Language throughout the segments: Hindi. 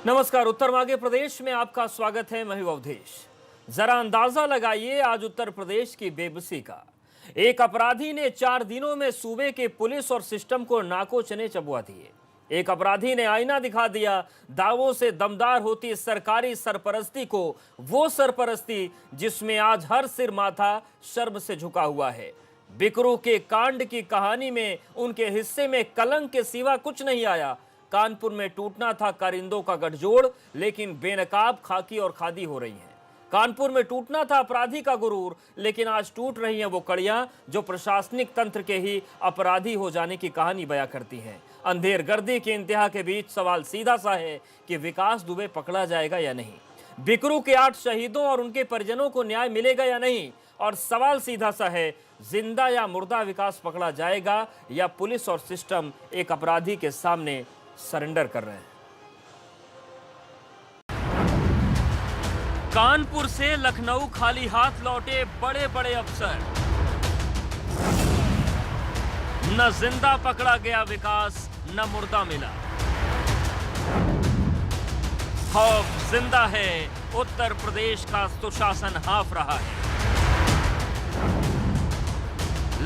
नमस्कार। उत्तर मध्य प्रदेश में आपका स्वागत है। मैं हूं अवधेश। जरा अंदाजा लगाइए आज उत्तर प्रदेश की बेबसी का। एक अपराधी ने 4 दिनों में सूबे के पुलिस और सिस्टम को नाको चने चबवा दिए। एक अपराधी ने आईना दिखा दिया। दावों से दमदार होती सरकारी सरपरस्ती को वो सरपरस्ती जिसमें आज हर सिर माथा शर्म से झुका हुआ है। बिकरू के कांड की कहानी में उनके हिस्से में कलंक के सिवा कुछ नहीं आया। कानपुर में टूटना था कारिंदों का गठजोड़, लेकिन बेनकाब खाकी और खादी हो रही हैं। कानपुर में टूटना था अपराधी का गुरूर, लेकिन आज टूट रही हैं वो कड़ियां जो प्रशासनिक तंत्र के ही अपराधी हो जाने की कहानी बयां करती हैं। अंधेर गर्दी के इंतहा के बीच सवाल सीधा सा है कि विकास दुबे पकड़ा जाएगा या नहीं। बिकरू के 8 शहीदों और उनके परिजनों को न्याय मिलेगा या नहीं। और सवाल सीधा सा है, जिंदा या मुर्दा विकास पकड़ा जाएगा या पुलिस और सिस्टम एक अपराधी के सामने सरेंडर कर रहे हैं। कानपुर से लखनऊ खाली हाथ लौटे बड़े बड़े अफसर। न जिंदा पकड़ा गया विकास, न मुर्दा मिला। खौफ जिंदा है, उत्तर प्रदेश का सुशासन हाँफ रहा है।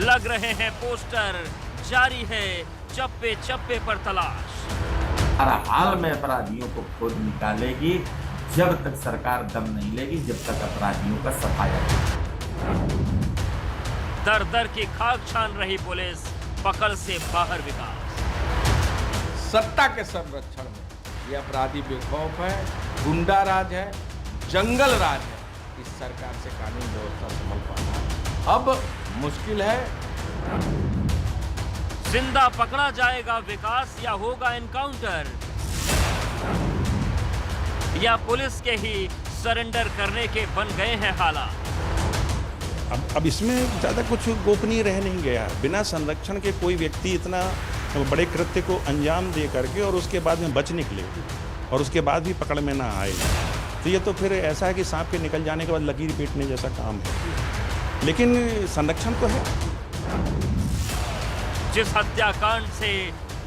लग रहे हैं पोस्टर, जारी है चप्पे चप्पे पर तलाश। हर हाल में अपराधियों को खोज निकालेगी। जब तक सरकार दम नहीं लेगी, जब तक अपराधियों का सफाया। दर दर की खाक छान रही पुलिस, पकड़ से बाहर विकास। सत्ता के संरक्षण में ये अपराधी बेखौफ है, गुंडा राज है, जंगल राज है। इस सरकार से कानून व्यवस्था संभल पाना अब मुश्किल है। जिंदा पकड़ा जाएगा विकास या होगा एनकाउंटर, या पुलिस के ही सरेंडर करने के बन गए हैं हालात। अब इसमें ज़्यादा कुछ गोपनीय रह नहीं गया। बिना संरक्षण के कोई व्यक्ति इतना बड़े कृत्य को अंजाम दे करके और उसके बाद में बच निकले और उसके बाद भी पकड़ में ना आए, तो ये तो फिर ऐसा है कि सांप के निकल जाने के बाद लकीर पीटने जैसा काम है। लेकिन संरक्षण तो है। जिस हत्याकांड से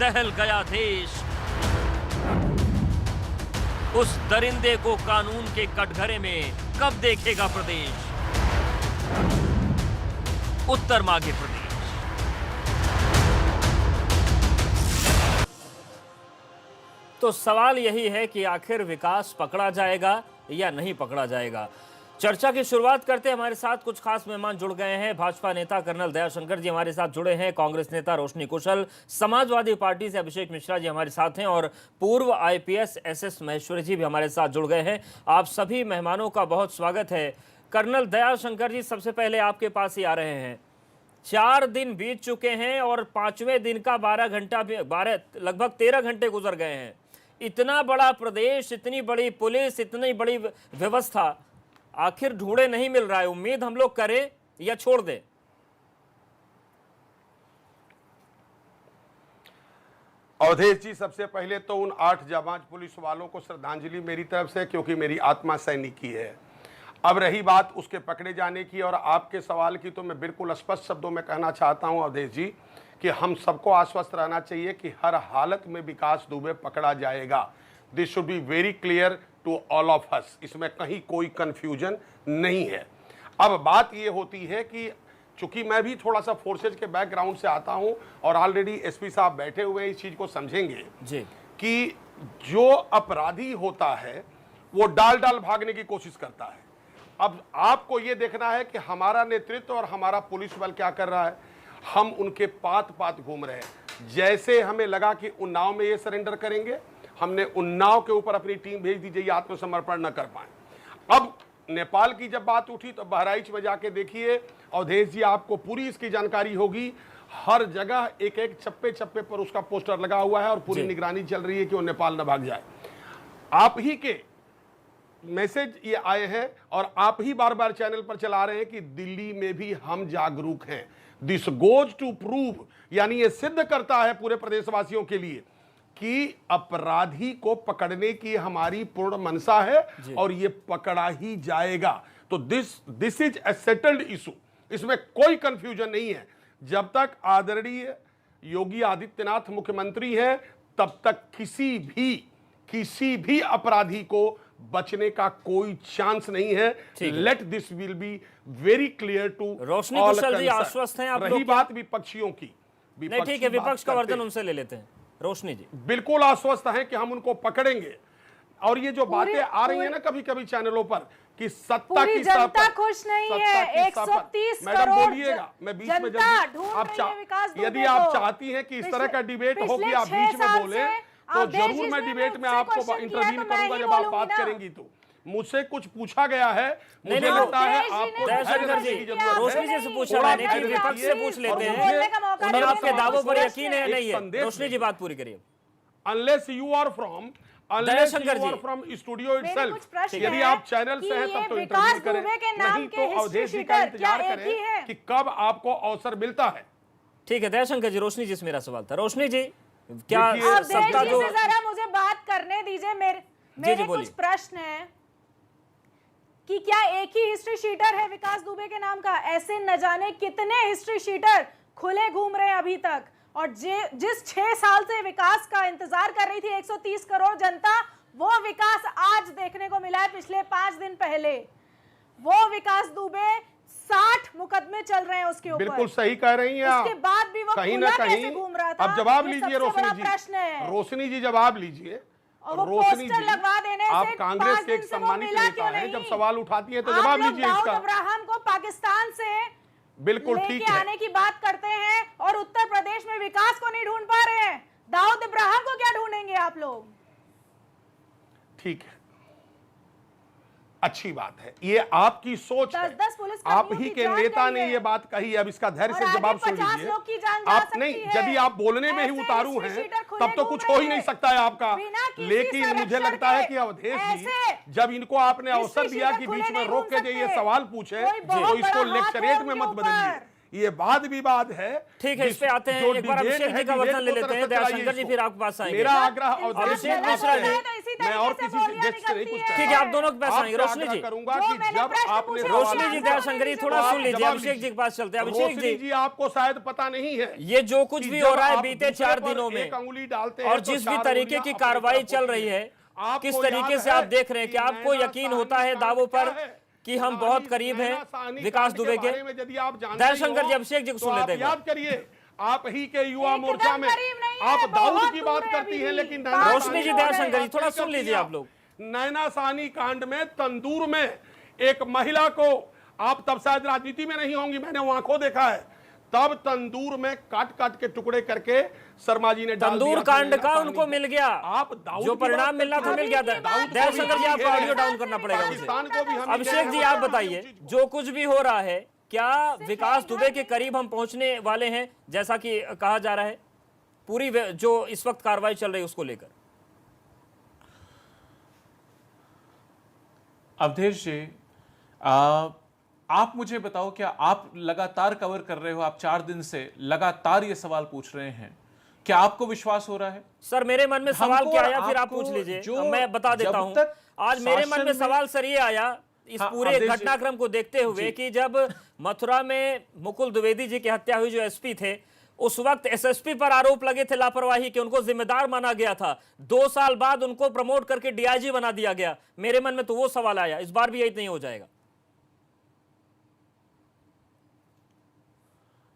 दहल गया देश, उस दरिंदे को कानून के कटघरे में कब देखेगा प्रदेश? उत्तर मध्य प्रदेश। तो सवाल यही है कि आखिर विकास पकड़ा जाएगा या नहीं पकड़ा जाएगा। चर्चा की शुरुआत करते हमारे साथ कुछ खास मेहमान जुड़ गए हैं। भाजपा नेता कर्नल दयाशंकर जी हमारे साथ जुड़े हैं, कांग्रेस नेता रोशनी कुशल, समाजवादी पार्टी से अभिषेक मिश्रा जी हमारे साथ हैं और पूर्व आईपीएस एसएस महेश्वरी जी भी हमारे साथ जुड़ गए हैं। आप सभी मेहमानों का बहुत स्वागत है। कर्नल दयाशंकर जी, सबसे पहले आपके पास ही आ रहे हैं। 4 दिन बीत चुके हैं और 5वें दिन का 12 लगभग 13 घंटे गुजर गए हैं। इतना बड़ा प्रदेश, इतनी बड़ी पुलिस, इतनी बड़ी व्यवस्था, आखिर ढूंढे नहीं मिल रहा है। उम्मीद हम लोग करें या छोड़ दें? अवधेश जी, सबसे पहले तो उन 8 जाबाज पुलिस वालों को श्रद्धांजलि मेरी तरफ से, क्योंकि मेरी आत्मा सैनिकी है। अब रही बात उसके पकड़े जाने की और आपके सवाल की, तो मैं बिल्कुल स्पष्ट शब्दों में कहना चाहता हूं अवधेश जी कि हम सबको आश्वस्त रहना चाहिए कि हर हालत में विकास दुबे पकड़ा जाएगा। This should be very clear to all of us. इसमें कहीं कोई कंफ्यूजन नहीं है। अब बात ये होती है कि चूंकि मैं भी थोड़ा सा फोर्सेज के बैकग्राउंड से आता हूं और ऑलरेडी एसपी साहब बैठे हुए इस चीज को समझेंगे जी कि जो अपराधी होता है वो डाल डाल भागने की कोशिश करता है। अब आपको ये देखना है कि हमारा नेतृत्व और हमारा पुलिस बल क्या कर रहा है। हम उनके पात पात घूम रहे हैं। जैसे हमें लगा कि उन्नाव में ये सरेंडर करेंगे, हमने उन्नाव के ऊपर अपनी टीम भेज दी, ये आत्मसमर्पण न कर पाए। अब नेपाल की जब बात उठी तो बहराइच में जाके देखिए अवधेश जी, आपको पूरी इसकी जानकारी होगी। हर जगह एक एक चप्पे चप्पे पर उसका पोस्टर लगा हुआ है और पूरी निगरानी चल रही है कि वो नेपाल न भाग जाए। आप ही के मैसेज ये आए हैं और आप ही बार बार चैनल पर चला रहे हैं कि दिल्ली में भी हम जागरूक हैं। दिस गोज टू प्रूव, यानी ये सिद्ध करता है पूरे प्रदेशवासियों के लिए कि अपराधी को पकड़ने की हमारी पूर्ण मनसा है और ये पकड़ा ही जाएगा। तो this is a settled issue, इसमें कोई कंफ्यूजन नहीं है। जब तक आदरणीय योगी आदित्यनाथ मुख्यमंत्री हैं तब तक किसी भी अपराधी को बचने का कोई चांस नहीं है। Let this will be very clear to Roshni Kushal ji आश्वस्त हैं आप लोग? रही बात विपक्षियों की, नहीं ठीक है, विपक्ष का वर्जन उनसे ले लेते हैं। रोशनी जी बिल्कुल आश्वस्त हैं कि हम उनको पकड़ेंगे। और ये जो बातें आ रही है ना कभी कभी चैनलों पर कि सत्ता की जनता खुश नहीं है, 130 मैडम करोड़ बोलिएगा, मैं बीच में जनता ढूंढ रही है विकास दुबे यदि को। आप चाहती हैं कि इस तरह का डिबेट हो कि आप बीच में बोले तो जरूर मैं डिबेट में आपको इंटरवीन करूंगा जब आप बात करेंगी। तो मुझसे कुछ पूछा गया है, मुझे लगता है आपको दयाशंकर जी, रोशनी जी से पूछा मैंने कि विपक्ष से पूछ लेते हैं उन्हें आपके दावों पर यकीन है या नहीं है। रोशनी जी बात पूरी करिए। Unless you are from Dayashankar ji from studio itself, प्रश्न यदि है आप चैनल से हैं कि तब तो ये इंटरव्यू विकास करें, दुबे के नाम नहीं के तो हिस्ट्री अवधेश जी का शीटर इंतजार क्या एक ही करें है? कि कब आपको अवसर मिलता है। ठीक है दयाशंकर जी, रोशनी जी से मेरा सवाल था। रोशनी जी क्या अवधेश सत्ता जी जो से जरा मुझे बात करने दीजिए। मेरे बोलिए। कुछ प्रश्न हैं कि क्या एक ही हिस्ट्री शीटर है विकास दुबे के नाम का? ऐसे न जाने कितने हिस्ट्री शीटर खुले घूम रहे हैं अभी तक। और जिस 6 साल से विकास का इंतजार कर रही थी 130 करोड़ जनता, वो विकास आज देखने को मिला है पिछले 5 दिन पहले। वो विकास दुबे 60 मुकदमे चल रहे हैं उसके ऊपर। बिल्कुल सही कह रही हैं आप। उसके बाद भी वो कहीं ना खुला कहीं कैसे घूम रहा था? अब जवाब ये लीजिए सबसे रोशनी बड़ा जी। प्रश्न है। रोशनी जी जवाब लीजिए। और वो रोशनी पोस्टर जी, लगवा देने से आप 5 कांग्रेस के दिन एक से वो सम्मानित मिला नेता क्यों हैं, नहीं? जब सवाल उठाती हैं तो आप जवाब लोग लीजिए दाऊद इसका। अब्राहम को पाकिस्तान से बिल्कुल ठीक लेके है। आने की बात करते हैं और उत्तर प्रदेश में विकास को नहीं ढूंढ पा रहे हैं। दाऊद इब्राहिम को क्या ढूंढेंगे आप लोग? ठीक है, अच्छी बात है, ये आपकी सोच है। 10-10 पुलिस आप कर्मियों ही की के जान नेता गई ने है। ये बात कही, अब इसका धैर्य और से आगे जवाब सुन 50 लीजिए। लोग की जान जा आप सकती नहीं, है। यदि आप बोलने में ही ऐसे उतारू हिस्ट्री हैं शीटर खुले तब तो घूम कुछ रहे हो ही नहीं हैं। सकता है आपका। बिना किसी लेकिन मुझे संरक्षण लगता है के कि अवधेश जी ऐसे जब इनको आपने अवसर हिस्ट्री दिया शीटर कि खुले बीच में नहीं रोक के घूम जो ये सकते। सवाल पूछे कोई बहुत तो इसको बड़ा हाथ लेक्चरेट है में उनके मत बदलिए। ऊपर। ये वाद विवाद है। ठीक है, इस पे आते हैं। जो एक बार डिबेट अभिषेक है, जी का डिबेट वर्जन ले को लेते हैं। तरफ चलाइए दयाशंकर जी इसको। फिर आपके पास आएंगे। मेरा आग्रह अवधेश अभिषेक जी मिश्रा से, जी, मैं और किसी गेस्ट से नहीं पूछता। ठीक है, आप दोनों के पास आएंगे। रोशनी जी करूंगा जो कि मैंने जब प्रश्न आपने पूछे, रोशनी जी, दयाशंकर जी थोड़ा सुन लीजिए। जवाब अभिषेक जी के पास चलते हैं। अभिषेक रोशनी जी, आपको शायद पता नहीं है ये जो कुछ कि भी जब हो रहा है आप बीते दूसरे 4 पर दिनों में एक अंगुली डालते हैं और तो जिस भी 4 तरीके उंगलियां की अपनी कार्रवाई तरफ चल होती रही है, आपको किस तरीके याद से है आप देख रहे हैं, कि क्या आपको नैना यकीन साहनी होता है कांड दावों पर क्या है? कि हम बहुत करीब हैं नैना साहनी विकास कांड दुबे के? बारे में यदि आप जानते दयाशंकर हो, जी, अभिषेक जी को तो सुन आप लेते हैं। याद करिए, आप ही के युवा एकदम मोर्चा में करीब नहीं है, आप दाऊद बहुत की दूर बात है करती अभी हैं, भी। लेकिन रोशनी जी, दयाशंकर जी, थोड़ा सुन लीजिए आप लोग। नैना साहनी कांड में तंदूर में एक महिला को, आप तब शायद राजनीति में नहीं होंगी, मैंने वो आंखों देखा है, तब तंदूर में काट काट के टुकड़े करके शर्मा जी ने डाल तंदूर दिया था कांड नैना का साहनी उनको को। मिल गया, आप दाऊद जो की परिणाम बात मिलना था करते मिल गया हैं। था। दाऊद दयाशंकर जी, आपको को भी ऑडियो डाउन करना पड़ेगा मुझे। पाकिस्तान को भी हम अभिषेक जी, आप बताइए, जो कुछ भी हो रहा है, क्या विकास दुबे के करीब हम पहुंचने वाले हैं जैसा कि कहा जा रहा है, पूरी जो इस वक्त कार्रवाई चल रही है उसको लेकर? अवधेश जी, आप मुझे बताओ, क्या आप लगातार कवर कर रहे हो, आप 4 दिन से लगातार ये सवाल पूछ रहे हैं, क्या आपको विश्वास हो रहा है? सर, मेरे मन में सवाल क्या आया, फिर आप पूछ लीजिए, मैं बता देता हूं। आज मेरे मन में सवाल सर ये आया इस पूरे घटनाक्रम को देखते हुए कि जब मथुरा में मुकुल द्विवेदी जी की हत्या हुई, जो एसपी थे, उस वक्त एसएसपी पर आरोप लगे थे लापरवाही के, उनको जिम्मेदार माना गया था। 2 साल बाद उनको प्रमोट करके डीआईजी बना दिया गया। मेरे मन में तो वो सवाल आया, इस बार भी यही नहीं हो जाएगा?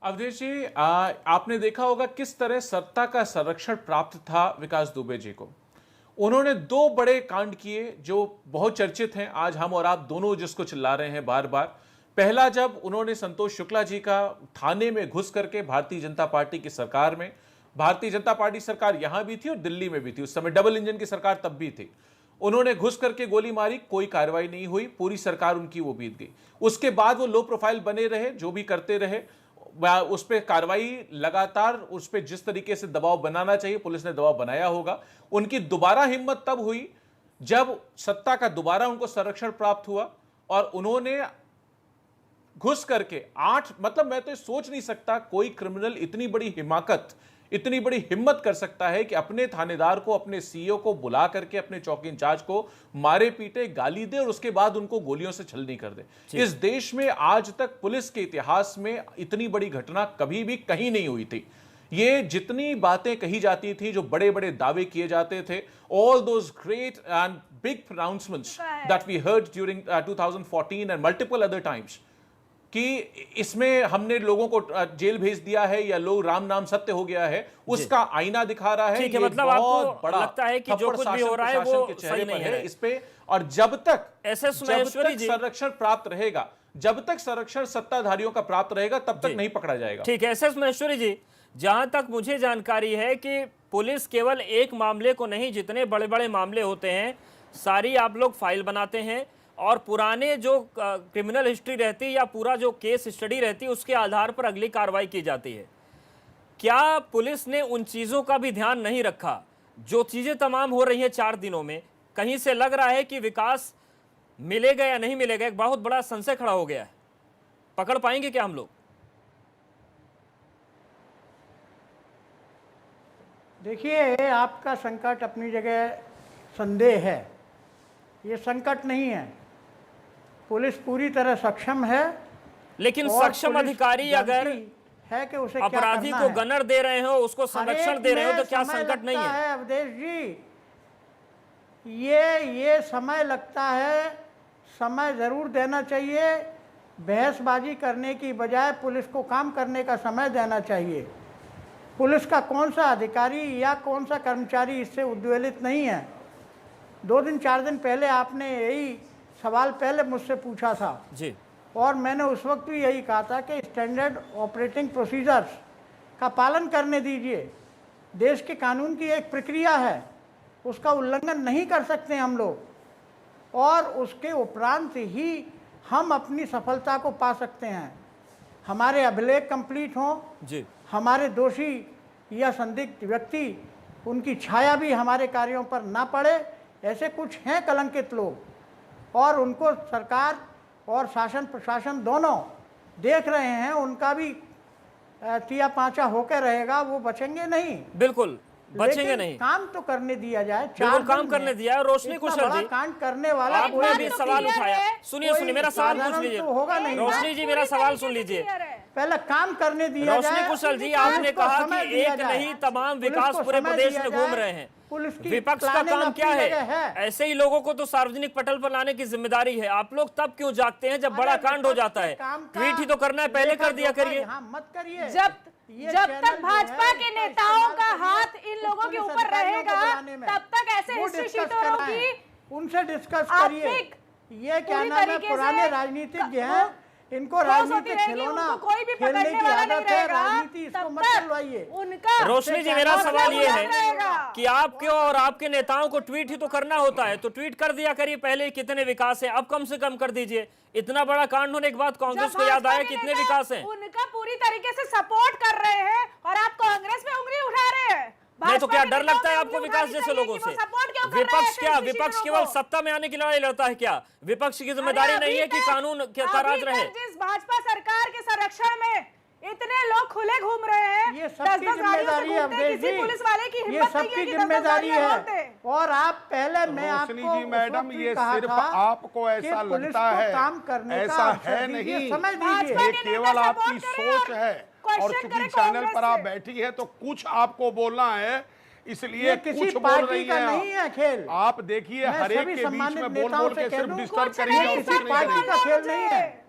अवधेश जी, आपने देखा होगा किस तरह सत्ता का संरक्षण प्राप्त था विकास दुबे जी को। उन्होंने 2 बड़े कांड किए जो बहुत चर्चित हैं, आज हम और आप दोनों जिसको चिल्ला रहे हैं बार बार। पहला, जब उन्होंने संतोष शुक्ला जी का थाने में घुस करके भारतीय जनता पार्टी की सरकार में, भारतीय जनता पार्टी सरकार यहां भी थी और दिल्ली में भी थी, उस समय डबल इंजन की सरकार तब भी थी, उन्होंने घुस करके गोली मारी, कोई कार्रवाई नहीं हुई, पूरी सरकार उनकी वो बीत गई। उसके बाद वो लो प्रोफाइल बने रहे, जो भी करते रहे, उस पर कार्रवाई लगातार, उस पर जिस तरीके से दबाव बनाना चाहिए पुलिस ने दबाव बनाया होगा। उनकी दोबारा हिम्मत तब हुई जब सत्ता का दोबारा उनको संरक्षण प्राप्त हुआ और उन्होंने घुस करके 8, मतलब मैं तो सोच नहीं सकता कोई क्रिमिनल इतनी बड़ी हिमाकत, इतनी बड़ी हिम्मत कर सकता है कि अपने थानेदार को, अपने सीईओ को बुला करके अपने चौकी इंचार्ज को मारे पीटे, गाली दे और उसके बाद उनको गोलियों से छलनी कर दे। इस देश में आज तक पुलिस के इतिहास में इतनी बड़ी घटना कभी भी कहीं नहीं हुई थी। ये जितनी बातें कही जाती थी, जो बड़े बड़े दावे किए जाते थे, all those great and big pronouncements that we heard during 2014 and multiple other times, कि इसमें हमने लोगों को जेल भेज दिया है या लोग राम नाम सत्य हो गया है, उसका आईना दिखा रहा है। ठीक है, ये मतलब बहुत आपको बड़ा लगता है कि जो थप्पड़ कुछ भी शासन हो रहा है प्रशासन वो के चेहरे सही पर नहीं है है इस पे। और जब तक महेश्वरी जी, संरक्षण प्राप्त रहेगा, जब तक संरक्षण सत्ताधारियों का प्राप्त रहेगा, तब तक नहीं पकड़ा जाएगा। ठीक है एसएस महेश्वरी जी, जहां तक मुझे जानकारी है कि पुलिस केवल एक मामले को नहीं, जितने बड़े बड़े मामले होते हैं सारी आप लोग फाइल बनाते हैं और पुराने जो क्रिमिनल हिस्ट्री रहती है या पूरा जो केस स्टडी रहती है उसके आधार पर अगली कार्रवाई की जाती है। क्या पुलिस ने उन चीजों का भी ध्यान नहीं रखा? जो चीजें तमाम हो रही है 4 दिनों में, कहीं से लग रहा है कि विकास मिलेगा या नहीं मिलेगा, एक बहुत बड़ा संशय खड़ा हो गया है। पकड़ पाएंगे क्या हम लोग? देखिए, आपका संकट अपनी जगह संदेह है, ये संकट नहीं है। पुलिस पूरी तरह सक्षम है, लेकिन और सक्षम पुलिस अधिकारी अगर जानती है कि उसे क्या अपराधी करना को है। गनर दे रहे हो, उसको संरक्षण दे रहे हो, तो क्या समय संकट नहीं लगता है? अवधेश जी, ये समय लगता है, समय जरूर देना चाहिए। बहसबाजी करने की बजाय पुलिस को काम करने का समय देना चाहिए। पुलिस का कौन सा अधिकारी या कौन सा कर्मचारी इससे उद्वेलित नहीं है। 2 दिन 4 दिन पहले आपने यही सवाल पहले मुझसे पूछा था जी, और मैंने उस वक्त भी यही कहा था कि स्टैंडर्ड ऑपरेटिंग प्रोसीजर्स का पालन करने दीजिए। देश के कानून की एक प्रक्रिया है, उसका उल्लंघन नहीं कर सकते हम लोग, और उसके उपरांत ही हम अपनी सफलता को पा सकते हैं। हमारे अभिलेख कंप्लीट हों, जी, हमारे दोषी या संदिग्ध व्यक्ति, उनकी छाया भी हमारे कार्यों पर ना पड़े। ऐसे कुछ हैं कलंकित लोग, और उनको सरकार और शासन प्रशासन दोनों देख रहे हैं। उनका भी तिया पांचा होकर रहेगा, वो बचेंगे नहीं, बिल्कुल बचेंगे लेकिन नहीं। काम तो करने दिया जाए। बिल्कुल काम करने दिया है। रोशनी कुशल जी, कांड करने वाला आपने भी तो सवाल क्लियर उठाया। है। सुनिए सुनिए, मेरा सवाल पूछ साधारण लीजिए। तो होगा नहीं। रोशनी जी, मेरा सवाल सुन लीजिए। पहले काम करने दिया जाए। रोशनी कुशल जी, पुलिस आपने को कहा समय कि दिया एक जाए। नहीं तमाम पुलिस विकास को पूरे समय प्रदेश दिया में जाए। घूम रहे हैं। पुलिस की विपक्ष का प्लानिंग काम क्या अपनी है? जगह है। ऐसे ही लोगों को तो सार्वजनिक पटल पर लाने की जिम्मेदारी है। आप लोग तब क्यों जागते हैं जब बड़ा अरे कांड हो विपक्ष जाता के है? काम का ट्वीट ही तो करना है, पहले कर दिया लेखा करिए। जोखा यहाँ मत करिए। ये जब चैनल तक जो भाजपा है, के इसका नेताओं इस्तेमाल का करिए हाथ इन लोगों के पुलिस ऊपर अधिकारियों को रहेगा, बुलाने में। तब तक ऐसे वो हिस्ट्री डिस्कस शीटरों कराएं। की उनसे डिस्कस आप करिए। एक ये क्या पूरी नाम है, तरीके पुराने से राजनीतिज्ञ वो हैं, इनको होती राजनीतिक रहेगी, खिलौना उनको कोई भी खेलने पकड़ने की वाला नहीं आदत है। रहेगा, राजनीति इसको तब मत तक चलवाइए। उनका रोशनी जी, मेरा हौसला सवाल ये बुलंद है रहेगा। कि आपके और आपके नेताओं को ट्वीट ही तो करना होता है, तो ट्वीट कर दिया करिए पहले कितने विकास है, अब कम से कम कर दीजिए। इतना बड़ा कांड होने के बाद कांग्रेस जब को याद भाजपा आया के कितने नेता विकास हैं। उनका पूरी तरीके से सपोर्ट कर रहे हैं और आप कांग्रेस पे उंगली उठा रहे हैं। नहीं तो भाजपा क्या के डर नेताओं लगता है पे आपको उंगली विकास उठानी जैसे चाहिए लोगों कि से? वो support क्यों कर रहे हैं विपक्ष ऐसे क्या, हिस्ट्री विपक्ष शीटरों केवल को? सत्ता में आने की लड़ाई लड़ता है क्या? विपक्ष की जिम्मेदारी अरे नहीं है अभी कि तक- कानून का राज अभी रहे। तक जिस भाजपा सरकार के संरक्षण में इतने लोग खुले घूम रहे हैं, ये 10-10 सबकी गाड़ियों से जिम्मेदारी है घूमते हैं, अवधेश किसी जी। पुलिस वाले की ये हिम्मत नहीं है सबकी कि 10-10 जिम्मेदारी गाड़ियां है। रोक दे। और आप पहले मैं रोशनी आपको जी, मैडम, उस वक्त भी ये कहा सिर्फ था आपको कि ऐसा पुलिस लगता को है, काम करने का ऐसा अवसर है दीजिए, नहीं। समय भाजपा दीजिए। ये के केवल नेता आपकी सपोर्ट करें सोच है, और क्वेश्चन चूंकि करें चैनल कांग्रेस पर आप से। बैठी है तो कुछ आपको बोलना है, इसलिए ये किसी कुछ बोल पार्टी रही का हैं नहीं है खेल। आप देखिए, मैं हर एक सभी के बीच सम्मानित में बोल नेताओं बोल से के कह सिर्फ दूं, डिस्टर्ब कुछ करेंगे नहीं, और किसी कुछ नहीं पार्टी करेंगे। का खेल नहीं है।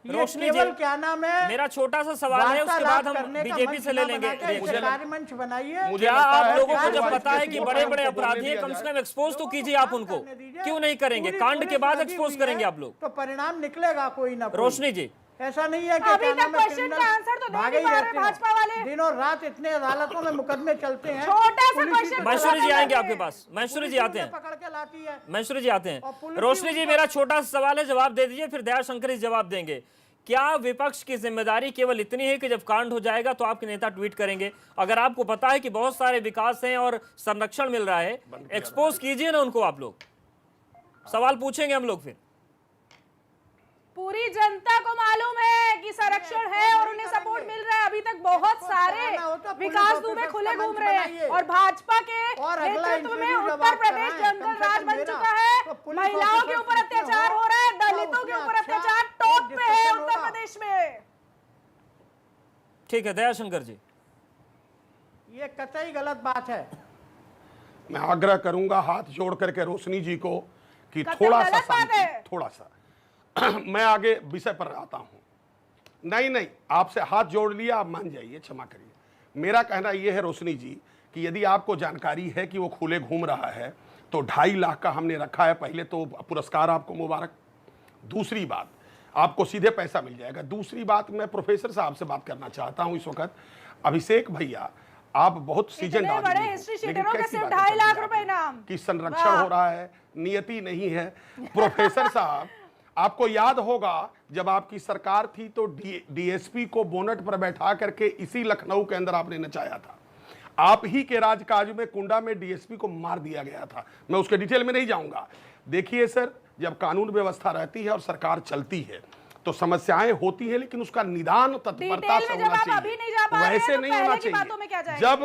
ये रोशनी केवल जी, क्या नाम है, मेरा छोटा सा सवाल है, उसके बाद हम वार्तालाप करने का बीजेपी मंच से ले ना लेंगे बना के रिएक्शन। सरकारी मंच बनाइए। मुझे क्या लगता आप है लोगों कि को जब वाइस पता है कि प्रेसिडेंट बड़े को बड़े बोलने अपराधी हैं, दिया कम से जाए। कम एक्सपोज तो कीजिए आप उनको, करने दीजिए। क्यों नहीं करेंगे? पूरी कांड के पुलिस बाद लगी एक्सपोज हुई करेंगे है, आप लोग। तो परिणाम निकलेगा कोई ना कोई। रोशनी जी, ऐसा नहीं है कि अभी क्या तक नाम है, क्वेश्चन criminal का आंसर तो दे भागे नहीं ही पा रहे रहते हैं। भाजपा वाले। दिनों रात इतने अदालतों में मुकदमे चलते हैं। छोटा सा पुलिस क्वेश्चन इनको महेश्वरी जी लाती आएंगे है। आपके पास। महेश्वरी जी पुलिस आते हैं, उन्हें पकड़ के लाती है। महेश्वरी जी आते और हैं। पुलिस रोशनी भी जी, उनको- मेरा छोटा सा सवाल है, जवाब दे दीजिए, फिर दयाशंकर जी जवाब देंगे। क्या विपक्ष की जिम्मेदारी केवल इतनी है कि जब कांड हो जाएगा तो आपके नेता ट्वीट करेंगे? अगर आपको पता है कि बहुत सारे विकास हैं और संरक्षण मिल रहा है, एक्सपोज कीजिए ना उनको। आप लोग सवाल पूछेंगे हम लोग फिर। पूरी जनता को मालूम है कि संरक्षण है और उन्हें सपोर्ट मिल रहा है। अभी तक बहुत सारे विकास दुबे खुले घूम रहे हैं और भाजपा के और अगला नेतृत्व में इंटरव्यू जब उत्तर आप प्रदेश कराएं, जंगल कम से राज कम बन मेरा, चुका है। तो पुलिस महिलाओं के ऑफिसर ऊपर कितने अत्याचार हो, हो रहा है, तो दलितों के उसमें ऊपर अच्छा अत्याचार टॉप पे है डिस्कशन उत्तर होगा। प्रदेश में। ठीक है दयाशंकर जी। ये कतई गलत बात है। मैं आग्रह करूंगा हाथ जोड़ करके रोशनी जी को कि कतई थोड़ा सा गलत बात शांति, है। थोड़ा सा मैं आगे विषय पर आता हूं। नहीं, आपसे हाथ जोड़ लिया, आप मान जाइए, क्षमा करिए। मेरा कहना यह है रोशनी जी कि यदि आपको जानकारी है कि वो खुले घूम रहा है तो 2.5 लाख का हमने रखा है। पहले तो पुरस्कार आपको मुबारक। दूसरी बात, आपको सीधे पैसा मिल जाएगा। दूसरी बात, मैं प्रोफेसर साहब से बात करना चाहता हूं इस वक्त। अभिषेक भैया, आप बहुत सीजन इतने बड़े हिस्ट्री शीटरों के सिर्फ 2.5 लाख रुपए इनाम कि संरक्षण हो रहा है, नियति नहीं है। प्रोफेसर साहब, आपको याद होगा जब आपकी सरकार थी तो डीएसपी को बोनट पर बैठा करके इसी लखनऊ के अंदर आपने नचाया था। आप ही के राजकाज में कुंडा में डीएसपी को मार दिया गया था। मैं उसके डिटेल में नहीं जाऊंगा। देखिए सर, जब कानून व्यवस्था रहती है और सरकार चलती है तो समस्याएं होती हैं, लेकिन उसका निदान तत्परता से होना चाहिए, वैसे नहीं होना चाहिए। जब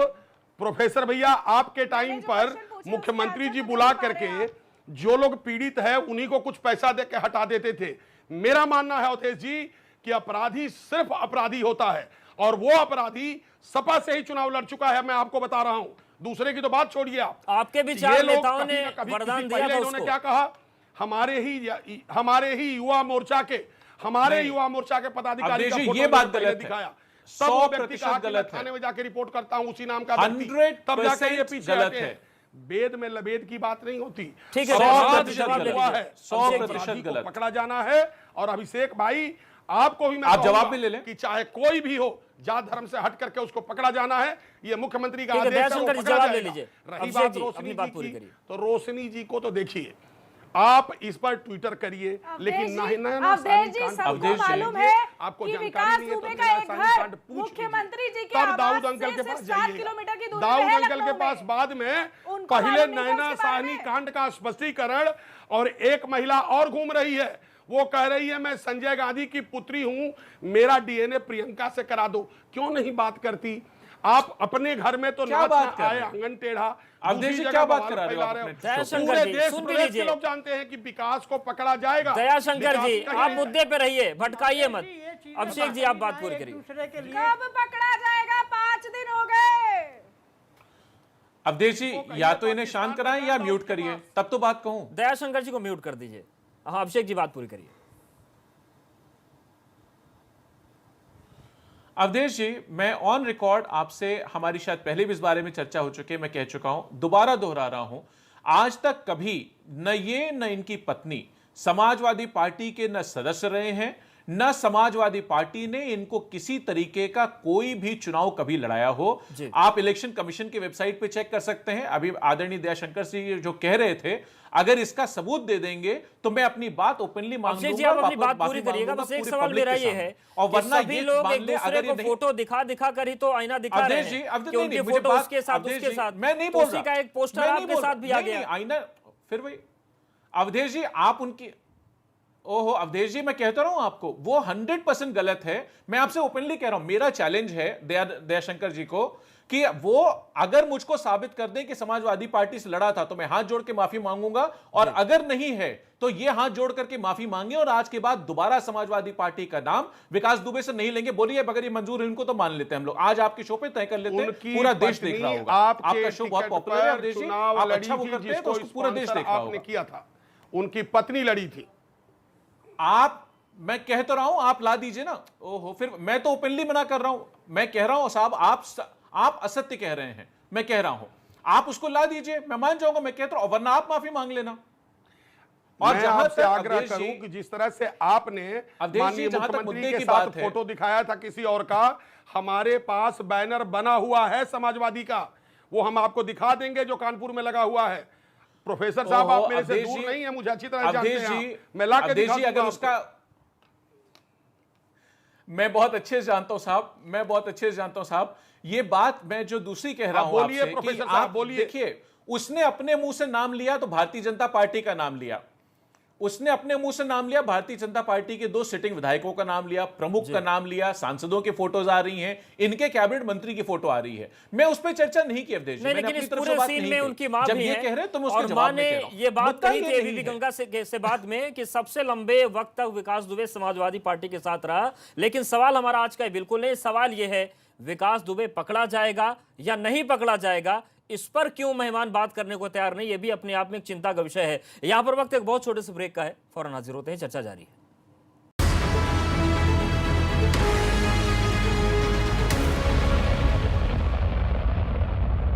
प्रोफेसर भैया आपके टाइम पर मुख्यमंत्री जी बुला करके जो लोग पीड़ित है उन्हीं को कुछ पैसा दे के हटा देते थे। मेरा मानना है अवधेश जी कि अपराधी सिर्फ अपराधी होता है और वो अपराधी सपा से ही चुनाव लड़ चुका है। मैं आपको बता रहा हूं, दूसरे की तो बात छोड़िए आप। आपके भी 4 नेताओं ने वरदान दिया था उसको। इन्होंने क्या कहा, हमारे ही युवा मोर्चा के पदाधिकारी का फोटो ये बात गलत दिखाया। 100% गलत है। थाने में जाके रिपोर्ट करता हूं उसी नाम का 100% गलत है। वेद में लबेद की बात नहीं होती। ठीक है, 100% हुआ है। 100% गलत। पकड़ा जाना है। और अभिषेक भाई, आपको भी मैं आप जवाब भी ले लें कि चाहे कोई भी हो, जात धर्म से हट करके उसको पकड़ा जाना है। ये मुख्यमंत्री का ठीक है, आदेश है, दयाशंकर वो जी पकड़ा जवाब ले जाएगा। लीजिए। रही अभिषेक बात जी, रोशनी अपनी जी बात पूरी की, करिए। तो रोशनी जी को तो देखिए, आप इस पर ट्विटर करिए, लेकिन ना अवधेश जी, सबको मालूम है आपको कि जानकारी विकास नहीं है दुबे तो का एक घर कांड पूछ मुख्यमंत्री जी के तब आवास दाऊद अंकल से के सिर्फ पास 7 जाइए। किलोमीटर की दूरी दाऊद पे है अंकल के लखनऊ पास में। बाद में उनको पहले मालूम नहीं था नैना उसके बारे साहनी में। कांड का स्पष्टीकरण, और एक महिला और घूम रही है, वो कह रही है मैं संजय गांधी की पुत्री हूं, मेरा डीएनए प्रियंका से करा दो। क्यों नहीं बात करती आप? अपने घर में तो क्या नाच बात ना कर आए रहे हो? आंगन टेढ़ा, अवधेश जी, दूसरी क्या जगह बात बवाल करा रहे हो फैला आप रहे अपने हो। दयाशंकर पूरे जी, देश सुन भी प्रदेश के लीजिए। लोग जानते हैं कि विकास को पकड़ा जाएगा। दयाशंकर जी, विकास आप कहिए। मुद्दे पे रहिए, भटकाइए मत। ये चीजें अभिषेक जी, आप बात पूरी करिए। दूसरे के लिए कब पकड़ा जाएगा? 5 दिन हो गए। अवधेश जी, या तो इन्हें शांत कराएं या म्यूट करिए, तब तो बात कहूं। दयाशंकर जी को म्यूट कर दीजिए। हाँ, अभिषेक जी बात पूरी करिए। अवधेश जी, मैं ऑन रिकॉर्ड आपसे, हमारी शायद पहले भी इस बारे में चर्चा हो चुकी है, मैं कह चुका हूं, दोबारा दोहरा रहा हूं, आज तक कभी न ये न इनकी पत्नी समाजवादी पार्टी के न सदस्य रहे हैं, न समाजवादी पार्टी ने इनको किसी तरीके का कोई भी चुनाव कभी लड़ाया हो। आप इलेक्शन कमीशन की वेबसाइट पे चेक कर सकते हैं। अभी आदरणीय दयाशंकर जी जो कह रहे थे, अगर इसका सबूत दे देंगे तो मैं अपनी बात ओपनली मांग अभिषेक जी, लूंगा, आप अपनी बात माफी पूरी करिएगा। मांगूंगा बस एक पूरे सवाल पब्लिक मेरा के ये सामने। है और कि वरना सभी ये लोग मान एक ले, दूसरे अगर ये को नहीं- फोटो दिखा कर ही तो आईना दिखा रहे अवधेश जी, हैं अवधेश कि नहीं, उनकी मुझे फोटो बात- उसके साथ अवधेश उसके जी, साथ मैं नहीं तो बोल उसी रहा। का एक पोस्टर मैं नहीं आपके बोल साथ रहा। भी आ नहीं, गया। आईना फिर वही। अवधेश जी, आप उनकी, ओहो अवधेश जी, मैं कहता रहा हूं आपको, वो 100% गलत है। मैं आपसे ओपनली कह रहा हूं, मेरा चैलेंज है दयाशंकर जी को कि वो अगर मुझको साबित कर दें कि समाजवादी पार्टी से लड़ा था तो मैं हाथ जोड़ के माफी मांगूंगा, और अगर नहीं है तो ये हाथ जोड़ करके माफी मांगे और आज के बाद दोबारा समाजवादी पार्टी का नाम विकास दुबे से नहीं लेंगे। बोलिए, अगर ये मंजूर है इनको तो मान लेते हैं हम लोग। आज आपके शो पे तय कर लेते हैं, पूरा देश देख रहा होगा। आपका शो बहुत पॉपुलर है अवधेश जी, आप अच्छा वो करते हैं तो उसको पूरा देश देख रहा होगा। किया था, उनकी पत्नी लड़ी थी। आप, मैं कह तो रहा हूं, आप ला दीजिए ना। ओहो, फिर मैं तो ओपनली मना कर रहा हूं। मैं कह रहा हूं साहब, आप असत्य कह रहे हैं, मैं कह रहा हूं, आप उसको ला दीजिए, मैं मान जाऊंगा। मैं कहता हूं, वरना आप माफी मांग लेना। और मैं आपसे आग्रह करूं कि जिस तरह से आपने माननीय मुख्यमंत्री के साथ फोटो दिखाया था किसी और का, हमारे पास बैनर बना हुआ है समाजवादी का, वो हम आपको दिखा देंगे जो कानपुर में लगा हुआ है। प्रोफेसर साहब, आप मेरे से दूर नहीं है, मुझे अच्छी तरह जानते हैं। मैं ला के दिखा दूंगा। अगर उसका, मैं बहुत अच्छे से जानता हूं साहब, मैं बहुत अच्छे से जानता हूं साहब, ये बात मैं जो दूसरी कह रहा हूं आपसे, प्रोफेसर साहब बोलिए। देखिए, उसने अपने मुंह से नाम लिया तो भारतीय जनता पार्टी का नाम लिया, उसने अपने मुंह से नाम लिया, भारतीय जनता पार्टी के 2 सिटिंग विधायकों का नाम लिया, प्रमुख का नाम लिया, सांसदों की फोटोज आ रही हैं, इनके कैबिनेट मंत्री की फोटो आ रही है। मैं उस पर चर्चा नहीं की अवधेश जी, मैंने लेकिन अपनी इस तरफ से पूरे बात सीन नहीं में की। उनकी मां जब भी ये है कह रहे हैं तो मैं उसके और जवाब मां में ने कह रहा हूं। ये बात मुद्दा कही ये थी नहीं एबीपी है। गंगा से बाद में कि सबसे लंबे वक्त तक विकास दुबे समाजवादी पार्टी के साथ रहा। लेकिन सवाल हमारा आज का बिल्कुल नहीं, सवाल यह है विकास दुबे पकड़ा जाएगा या नहीं पकड़ा जाएगा, इस पर क्यों मेहमान बात करने को तैयार नहीं, यह भी अपने आप में एक चिंता का विषय है। यहां पर वक्त एक बहुत छोटे से ब्रेक का है, फौरन हाजिर होते हैं, चर्चा जारी है।